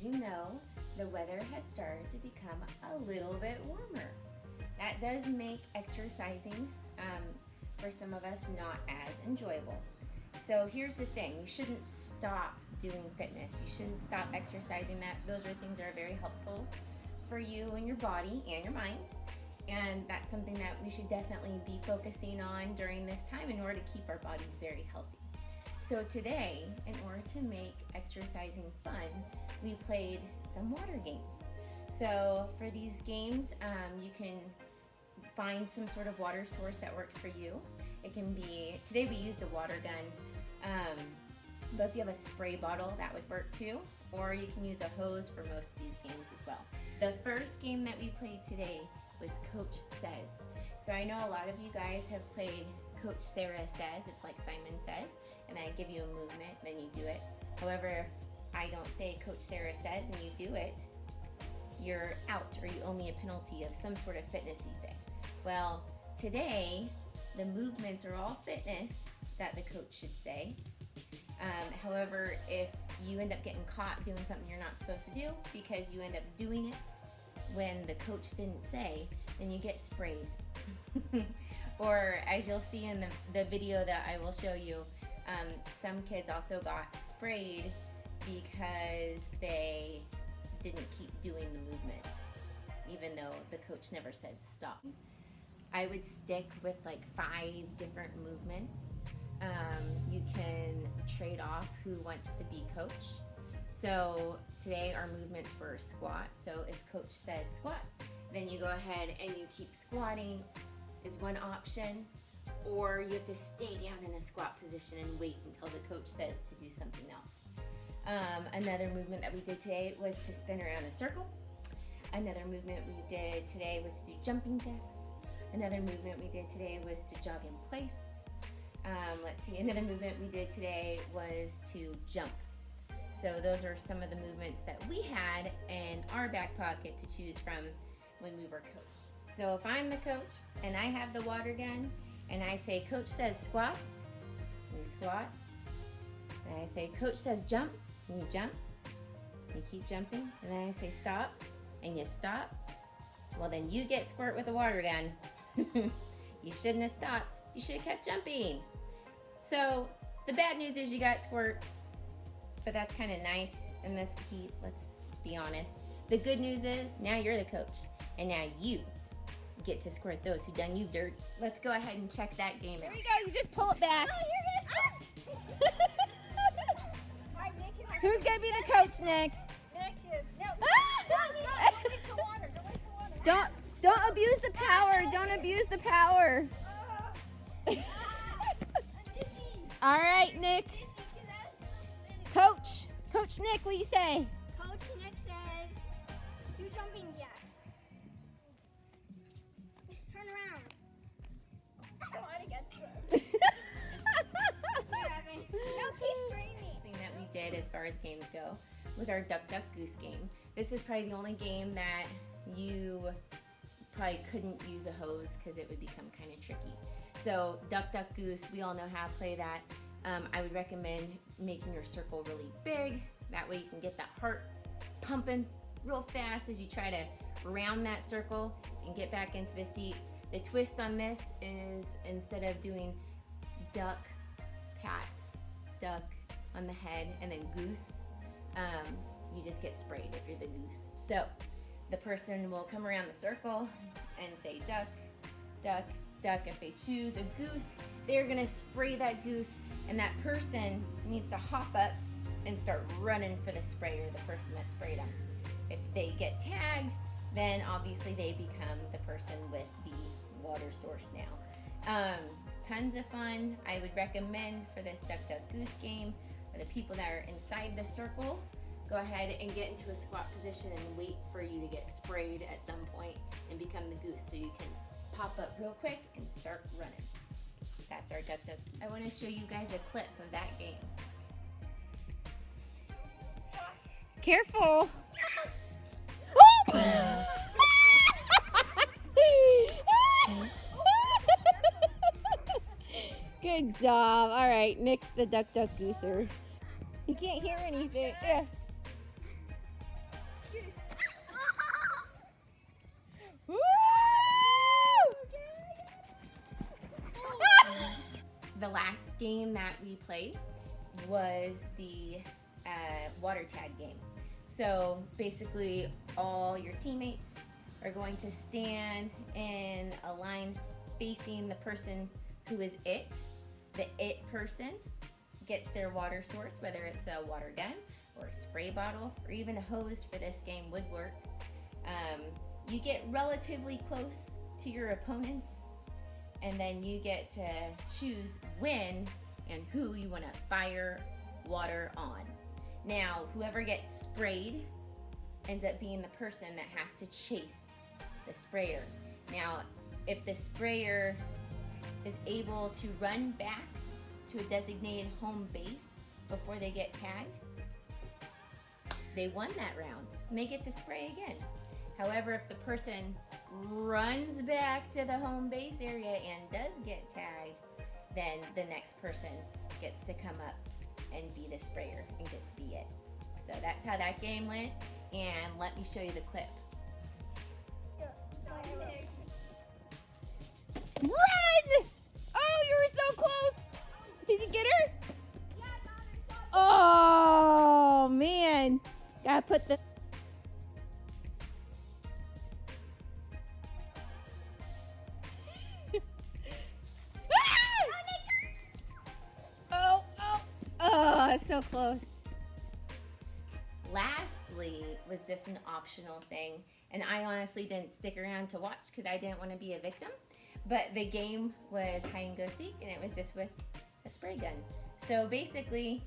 you know, the weather has started to become a little bit warmer. That does make exercising for some of us not as enjoyable. So here's the thing, you shouldn't stop doing fitness. You shouldn't stop exercising. Those are things that are very helpful for you and your body and your mind. And that's something that we should definitely be focusing on during this time in order to keep our bodies very healthy. So today, in order to make exercising fun, we played some water games. So for these games, you can find some sort of water source that works for you. It can be, today we used the water gun, but if you have a spray bottle, that would work too, or you can use a hose for most of these games as well. The first game that we played today was Coach Says. So I know a lot of you guys have played Coach Sarah Says. It's like Simon Says, and I give you a movement, then you do it. However, if I don't say Coach Sarah Says and you do it, you're out, or you owe me a penalty of some sort of fitnessy thing. Well, today, the movements are all fitness that the coach should say. However, if you end up getting caught doing something you're not supposed to do because you end up doing it when the coach didn't say, then you get sprayed. Or as you'll see in the video that I will show you, some kids also got sprayed because they didn't keep doing the movement, even though the coach never said stop. I would stick with like 5 different movements. You can trade off who wants to be coach. So today our movements were squat. So if coach says squat, then you go ahead and you keep squatting is one option, or you have to stay down in a squat position and wait until the coach says to do something else. Another movement that we did today was to spin around a circle. Another movement we did today was to do jumping jacks. Another movement we did today was to jog in place. Let's see, another movement we did today was to jump. So those are some of the movements that we had in our back pocket to choose from when we were coached. So if I'm the coach and I have the water gun and I say coach says squat, you squat. And I say coach says jump, and you jump. You keep jumping. And then I say stop, and you stop. Well, then you get squirt with a water gun. You shouldn't have stopped. You should have kept jumping. So the bad news is you got squirt, but that's kind of nice in this heat, let's be honest. The good news is now you're the coach, and now you get to squirt those who done you dirt. Let's go ahead and check that game out. There you go, you just pull it back. Who's gonna be the coach next? Nick is. No, don't waste the water. Don't waste the water. Don't abuse the power. Don't abuse the power. All right, Nick. Coach Nick, what do you say? Coach Nick says, do jumping jacks. Turn around. I want to get scared. No, keep screaming. Thing that we did as far as games go was our Duck Duck Goose game. This is probably the only game that you probably couldn't use a hose because it would become kind of tricky. So Duck Duck Goose, we all know how to play that. I would recommend making your circle really big. That way you can get that heart pumping real fast as you try to round that circle and get back into the seat. The twist on this is instead of doing duck, pats, duck on the head, and then goose, you just get sprayed if you're the goose. So the person will come around the circle and say duck, duck, duck. If they choose a goose, they're gonna spray that goose, and that person needs to hop up and start running for the sprayer, the person that sprayed them. If they get tagged, then obviously they become the person with the water source now. Tons of fun. I would recommend for this Duck Duck Goose game, for the people that are inside the circle, go ahead and get into a squat position and wait for you to get sprayed at some point and become the goose so you can pop up real quick and start running. That's our Duck Duck. I want to show you guys a clip of that game. Careful. Good job. All right, Nick's the Duck Duck Gooser. You can't hear anything. Yeah. the last game that we played was the water tag game. So basically all your teammates are going to stand in a line facing the person who is it. The it person gets their water source, whether it's a water gun or a spray bottle or even a hose for this game would work. You get relatively close to your opponents, and then you get to choose when and who you want to fire water on. Now, whoever gets sprayed ends up being the person that has to chase the sprayer. Now, if the sprayer is able to run back to a designated home base before they get tagged, they won that round and they get to spray again. However, if the person runs back to the home base area and does get tagged, then the next person gets to come up and be the sprayer and get to be it. So that's how that game went, and let me show you the clip. Run! Oh, you were so close. Did you get her? Oh, man. Gotta put the... Oh, so close. Lastly was just an optional thing, and I honestly didn't stick around to watch because I didn't want to be a victim, but the game was hide and go seek, and it was just with a spray gun. So basically,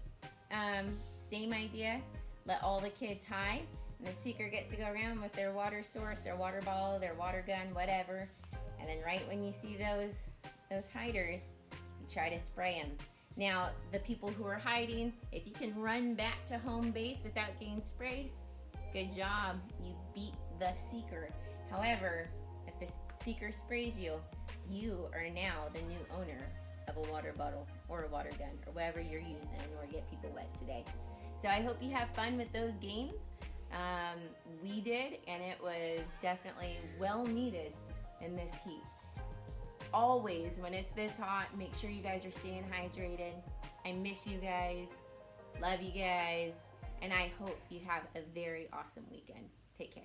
same idea, let all the kids hide, and the seeker gets to go around with their water source, their water bottle, their water gun, whatever, and then right when you see those hiders, you try to spray them. Now, the people who are hiding, if you can run back to home base without getting sprayed, good job, you beat the seeker. However, if the seeker sprays you, you are now the new owner of a water bottle or a water gun or whatever you're using or get people wet today. So I hope you have fun with those games. We did, and it was definitely well needed in this heat. Always, when it's this hot, make sure you guys are staying hydrated. I miss you guys, love you guys, and I hope you have a very awesome weekend. Take care.